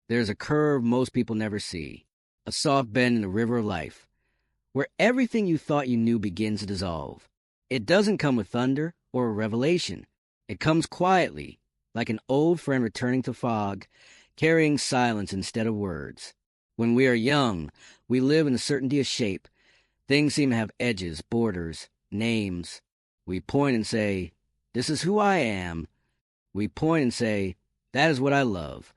there's a curve most people never see, a soft bend in the river of life, where everything you thought you knew begins to dissolve. It doesn't come with thunder or a revelation. It comes quietly, like an old friend returning to fog, carrying silence instead of words. When we are young, we live in the certainty of shape. Things seem to have edges, borders, names. We point and say, "This is who I am." We point and say, "That is what I love."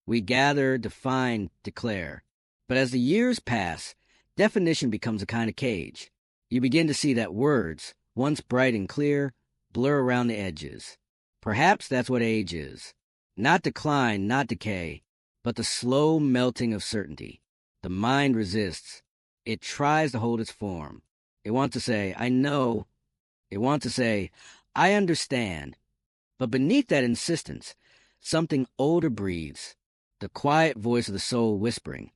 We gather, define, declare. But as the years pass, definition becomes a kind of cage. You begin to see that words, once bright and clear, blur around the edges. Perhaps that's what age is. Not decline, not decay, but the slow melting of certainty. The mind resists. It tries to hold its form. It wants to say, "I know." It wants to say, "I understand." But beneath that insistence, something older breathes, the quiet voice of the soul whispering,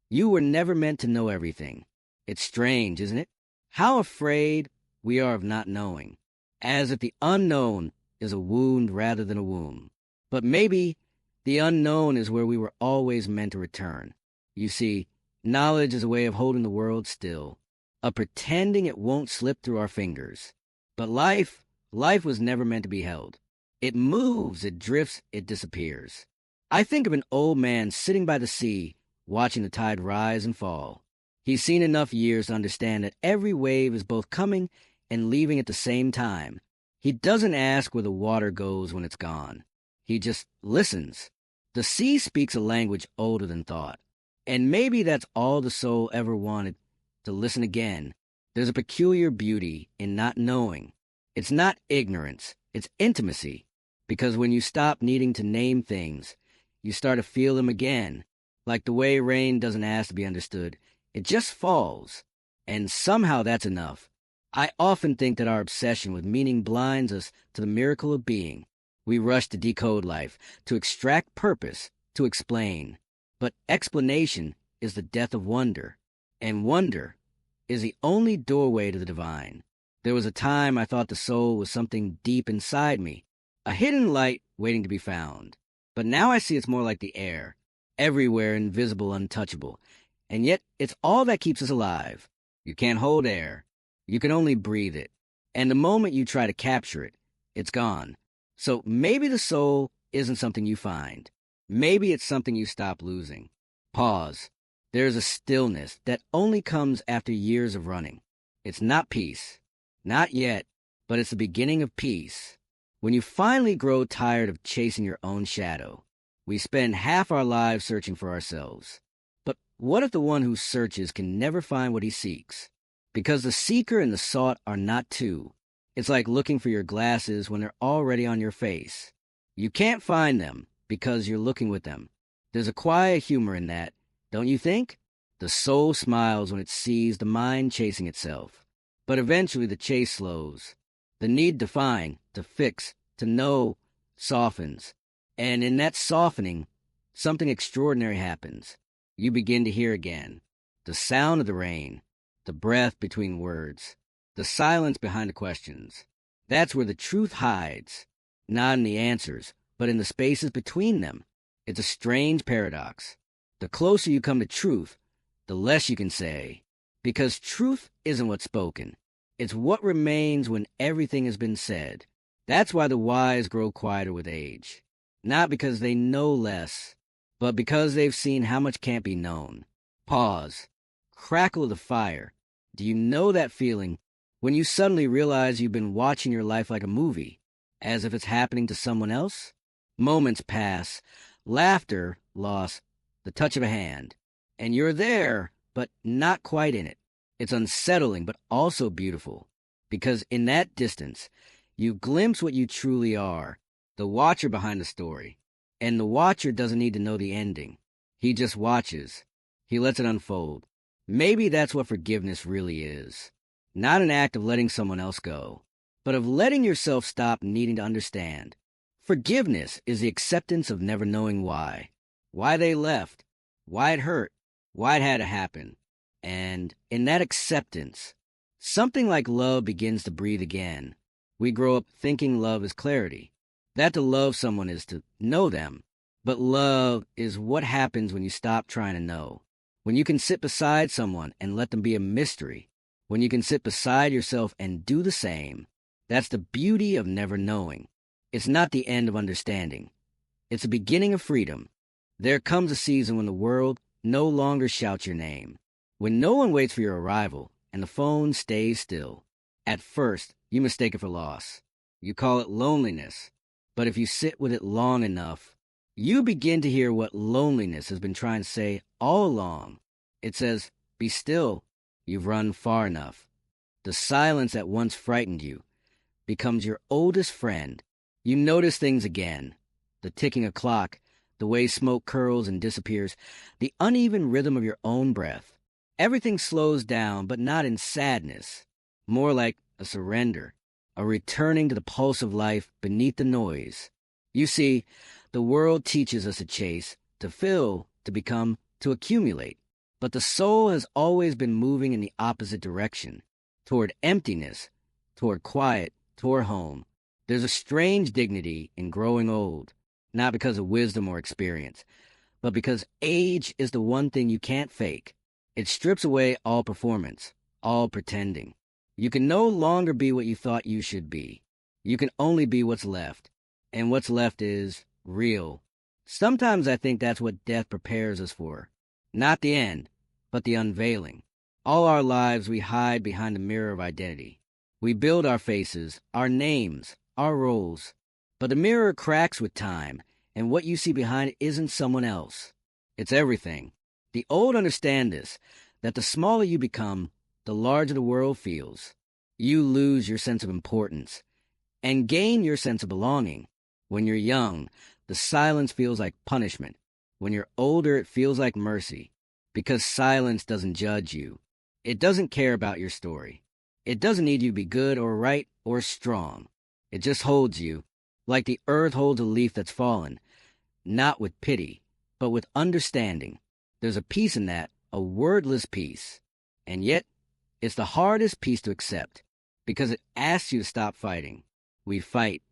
"You were never meant to know everything." It's strange, isn't it? How afraid we are of not knowing, as if the unknown is a wound rather than a womb. But maybe the unknown is where we were always meant to return. You see, knowledge is a way of holding the world still, of pretending it won't slip through our fingers. But life was never meant to be held. It moves, it drifts, it disappears. I think of an old man sitting by the sea, watching the tide rise and fall. He's seen enough years to understand that every wave is both coming and leaving at the same time. He doesn't ask where the water goes when it's gone. He just listens. The sea speaks a language older than thought. And maybe that's all the soul ever wanted, to listen again. There's a peculiar beauty in not knowing. It's not ignorance, it's intimacy. Because when you stop needing to name things, you start to feel them again. Like the way rain doesn't ask to be understood. It just falls. And somehow that's enough. I often think that our obsession with meaning blinds us to the miracle of being. We rush to decode life, to extract purpose, to explain. But explanation is the death of wonder. And wonder is the only doorway to the divine. There was a time I thought the soul was something deep inside me, a hidden light waiting to be found. But now I see it's more like the air, everywhere, invisible, untouchable. And yet it's all that keeps us alive. You can't hold air. You can only breathe it. And the moment you try to capture it, it's gone. So maybe the soul isn't something you find. Maybe it's something you stop losing. Pause. There's a stillness that only comes after years of running. It's not peace. Not yet, but it's the beginning of peace. When you finally grow tired of chasing your own shadow, we spend half our lives searching for ourselves. But what if the one who searches can never find what he seeks? Because the seeker and the sought are not two. It's like looking for your glasses when they're already on your face. You can't find them because you're looking with them. There's a quiet humor in that, don't you think? The soul smiles when it sees the mind chasing itself. But eventually the chase slows. The need to find, to fix, to know softens. And in that softening, something extraordinary happens. You begin to hear again. The sound of the rain, the breath between words, the silence behind the questions. That's where the truth hides, not in the answers, but in the spaces between them. It's a strange paradox. The closer you come to truth, the less you can say. Because truth isn't what's spoken. It's what remains when everything has been said. That's why the wise grow quieter with age. Not because they know less, but because they've seen how much can't be known. Pause. Crackle of the fire. Do you know that feeling when you suddenly realize you've been watching your life like a movie, as if it's happening to someone else? Moments pass. Laughter, loss, the touch of a hand. And you're there, but not quite in it. It's unsettling, but also beautiful. Because in that distance, you glimpse what you truly are, the watcher behind the story. And the watcher doesn't need to know the ending. He just watches. He lets it unfold. Maybe that's what forgiveness really is. Not an act of letting someone else go, but of letting yourself stop needing to understand. Forgiveness is the acceptance of never knowing why. Why they left. Why it hurt. Why it had to happen. And in that acceptance, something like love begins to breathe again. We grow up thinking love is clarity. That to love someone is to know them. But love is what happens when you stop trying to know. When you can sit beside someone and let them be a mystery. When you can sit beside yourself and do the same. That's the beauty of never knowing. It's not the end of understanding. It's the beginning of freedom. There comes a season when the world no longer shouts your name. When no one waits for your arrival and the phone stays still. At first, you mistake it for loss. You call it loneliness. But if you sit with it long enough, you begin to hear what loneliness has been trying to say all along. It says, be still. You've run far enough. The silence that once frightened you becomes your oldest friend. You notice things again. The ticking of clock, the way smoke curls and disappears, the uneven rhythm of your own breath. Everything slows down, but not in sadness. More like a surrender, a returning to the pulse of life beneath the noise. You see, the world teaches us to chase, to fill, to become, to accumulate. But the soul has always been moving in the opposite direction, toward emptiness, toward quiet, toward home. There's a strange dignity in growing old, not because of wisdom or experience, but because age is the one thing you can't fake. It strips away all performance, all pretending. You can no longer be what you thought you should be. You can only be what's left, and what's left is real. Sometimes I think that's what death prepares us for. Not the end, but the unveiling. All our lives we hide behind the mirror of identity. We build our faces, our names, our roles. But the mirror cracks with time, and what you see behind it isn't someone else. It's everything. The old understand this, that the smaller you become, the larger the world feels. You lose your sense of importance and gain your sense of belonging. When you're young, the silence feels like punishment. When you're older, it feels like mercy, because silence doesn't judge you. It doesn't care about your story. It doesn't need you to be good or right or strong. It just holds you, like the earth holds a leaf that's fallen, not with pity, but with understanding. There's a peace in that, a wordless peace. And yet, it's the hardest peace to accept, because it asks you to stop fighting. We fight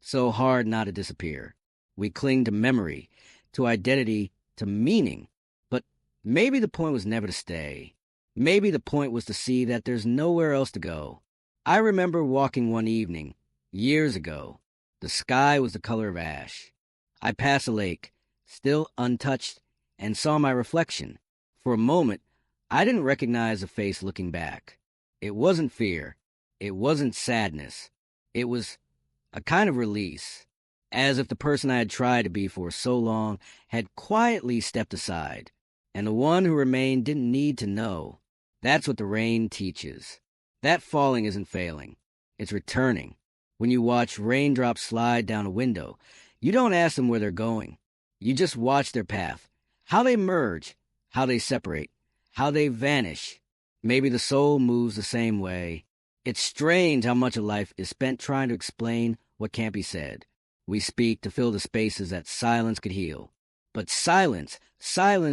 so hard not to disappear. We cling to memory, to identity, to meaning. But maybe the point was never to stay. Maybe the point was to see that there's nowhere else to go. I remember walking one evening, years ago. The sky was the color of ash. I passed a lake, still untouched, and saw my reflection. For a moment, I didn't recognize a face looking back. It wasn't fear. It wasn't sadness. It was a kind of release, as if the person I had tried to be for so long had quietly stepped aside, and the one who remained didn't need to know. That's what the rain teaches. That falling isn't failing. It's returning. When you watch raindrops slide down a window, you don't ask them where they're going. You just watch their path, how they merge, how they separate, how they vanish. Maybe the soul moves the same way. It's strange how much of life is spent trying to explain what can't be said. We speak to fill the spaces that silence could heal. But silence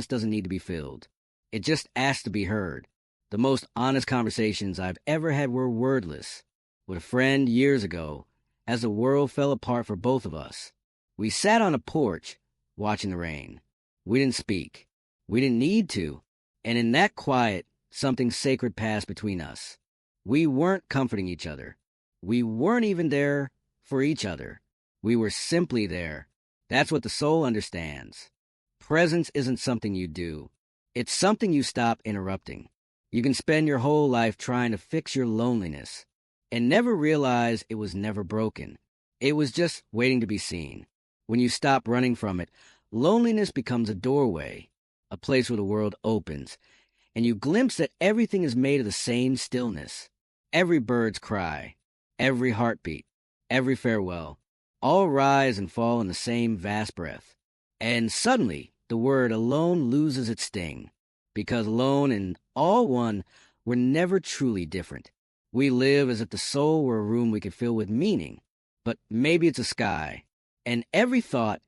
doesn't need to be filled. It just asks to be heard. The most honest conversations I've ever had were wordless. With a friend years ago, as the world fell apart for both of us. We sat on a porch, watching the rain. We didn't speak. We didn't need to. And in that quiet, something sacred passed between us. We weren't comforting each other. We weren't even there for each other. We were simply there. That's what the soul understands. Presence isn't something you do. It's something you stop interrupting. You can spend your whole life trying to fix your loneliness and never realize it was never broken. It was just waiting to be seen. When you stop running from it, loneliness becomes a doorway, a place where the world opens, and you glimpse that everything is made of the same stillness. Every bird's cry, every heartbeat, every farewell, all rise and fall in the same vast breath. And suddenly, the word alone loses its sting, because alone and all one were never truly different. We live as if the soul were a room we could fill with meaning, but maybe it's a sky. And every thought,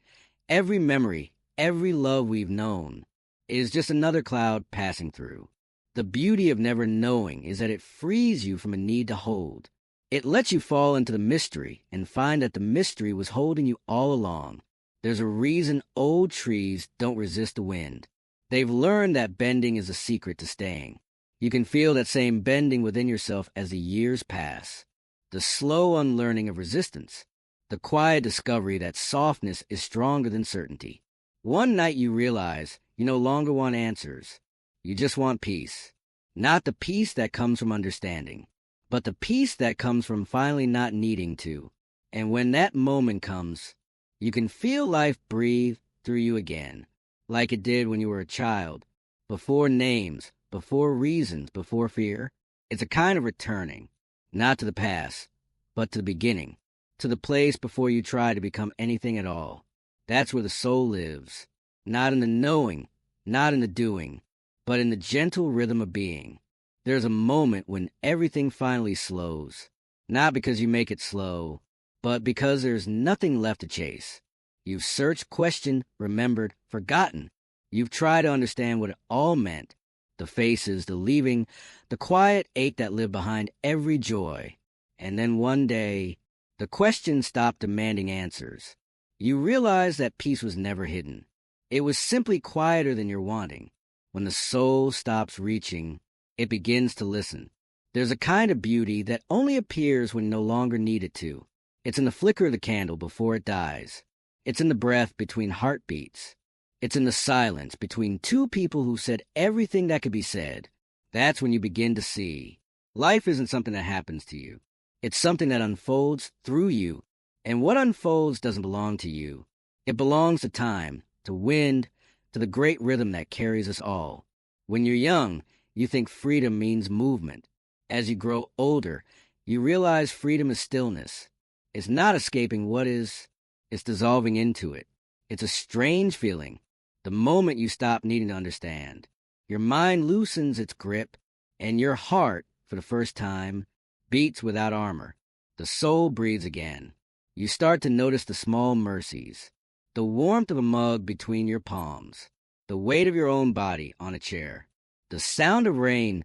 every memory, every love we've known is just another cloud passing through. The beauty of never knowing is that it frees you from a need to hold. It lets you fall into the mystery and find that the mystery was holding you all along. There's a reason old trees don't resist the wind. They've learned that bending is a secret to staying. You can feel that same bending within yourself as the years pass. The slow unlearning of resistance. The quiet discovery that softness is stronger than certainty. One night you realize you no longer want answers. You just want peace. Not the peace that comes from understanding, but the peace that comes from finally not needing to. And when that moment comes, you can feel life breathe through you again, like it did when you were a child, before names, before reasons, before fear. It's a kind of returning, not to the past, but to the beginning, to the place before you try to become anything at all. That's where the soul lives, not in the knowing, not in the doing, but in the gentle rhythm of being. There's a moment when everything finally slows, not because you make it slow, but because there's nothing left to chase. You've searched, questioned, remembered, forgotten. You've tried to understand what it all meant. The faces, the leaving, the quiet ache that lived behind every joy. And then one day, the questions stopped demanding answers. You realized that peace was never hidden. It was simply quieter than your wanting. When the soul stops reaching, it begins to listen. There's a kind of beauty that only appears when no longer needed to. It's in the flicker of the candle before it dies. It's in the breath between heartbeats. It's in the silence between two people who said everything that could be said. That's when you begin to see. Life isn't something that happens to you. It's something that unfolds through you. And what unfolds doesn't belong to you. It belongs to time, to wind, to the great rhythm that carries us all. When you're young, you think freedom means movement. As you grow older, you realize freedom is stillness. It's not escaping what is, it's dissolving into it. It's a strange feeling. The moment you stop needing to understand, your mind loosens its grip, and your heart, for the first time, beats without armor. The soul breathes again. You start to notice the small mercies, the warmth of a mug between your palms, the weight of your own body on a chair, the sound of rain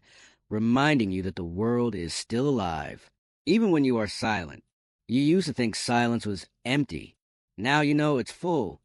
reminding you that the world is still alive, even when you are silent. You used to think silence was empty. Now you know it's full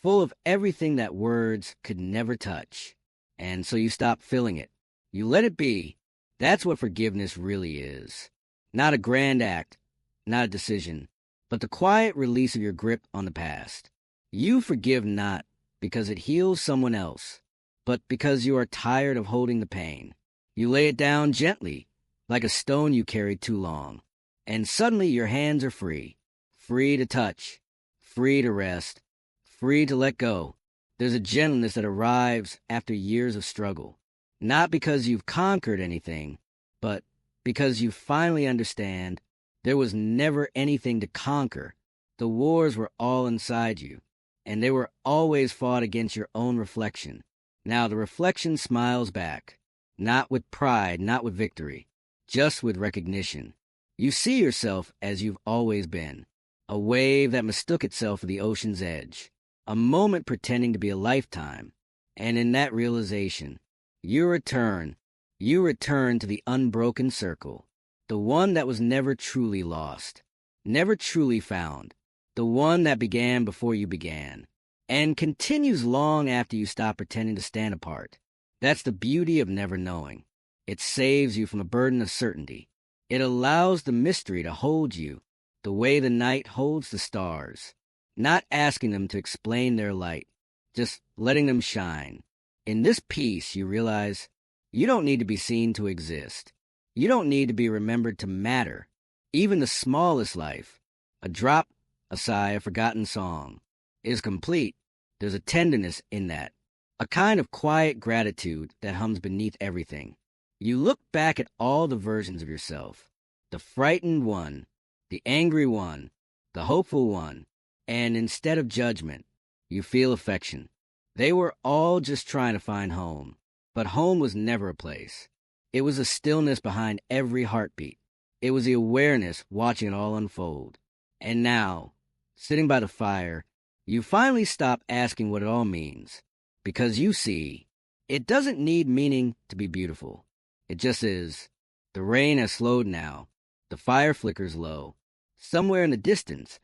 of everything that words could never touch. And so you stop filling it. You let it be. That's what forgiveness really is. Not a grand act, not a decision, but the quiet release of your grip on the past. You forgive not because it heals someone else, but because you are tired of holding the pain. You lay it down gently, like a stone you carried too long, and suddenly your hands are free, free to touch, free to rest, free to let go. There's a gentleness that arrives after years of struggle, not because you've conquered anything, but because you finally understand there was never anything to conquer. The wars were all inside you, and they were always fought against your own reflection. Now the reflection smiles back, not with pride, not with victory, just with recognition. You see yourself as you've always been, a wave that mistook itself for the ocean's edge, a moment pretending to be a lifetime, and in that realization, you return to the unbroken circle, the one that was never truly lost, never truly found, the one that began before you began, and continues long after you stop pretending to stand apart. That's the beauty of never knowing. It saves you from a burden of certainty. It allows the mystery to hold you, the way the night holds the stars, not asking them to explain their light, just letting them shine. In this peace, you realize you don't need to be seen to exist. You don't need to be remembered to matter. Even the smallest life, a drop, a sigh, a forgotten song, is complete. There's a tenderness in that, a kind of quiet gratitude that hums beneath everything. You look back at all the versions of yourself, the frightened one, the angry one, the hopeful one, and instead of judgment, you feel affection. They were all just trying to find home, but home was never a place. It was a stillness behind every heartbeat. It was the awareness watching it all unfold. And now, sitting by the fire, you finally stop asking what it all means, because you see, it doesn't need meaning to be beautiful. It just is. The rain has slowed now. The fire flickers low. Somewhere in the distance,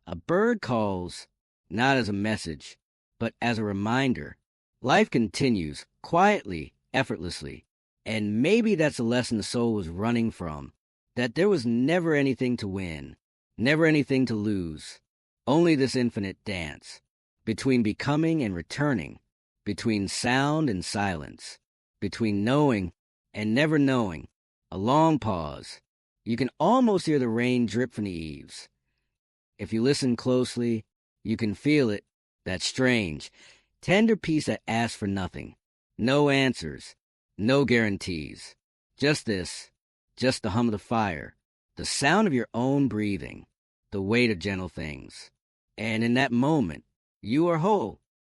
a bird calls, not as a message, but as a reminder. Life continues, quietly, effortlessly, and maybe that's a lesson the soul was running from, that there was never anything to win, never anything to lose, only this infinite dance, between becoming and returning, between sound and silence, between knowing and never knowing, a long pause. You can almost hear the rain drip from the eaves. If you listen closely, you can feel it, that strange, tender peace that asks for nothing. No answers, no guarantees. Just this, just the hum of the fire, the sound of your own breathing, the weight of gentle things. And in that moment, you are whole.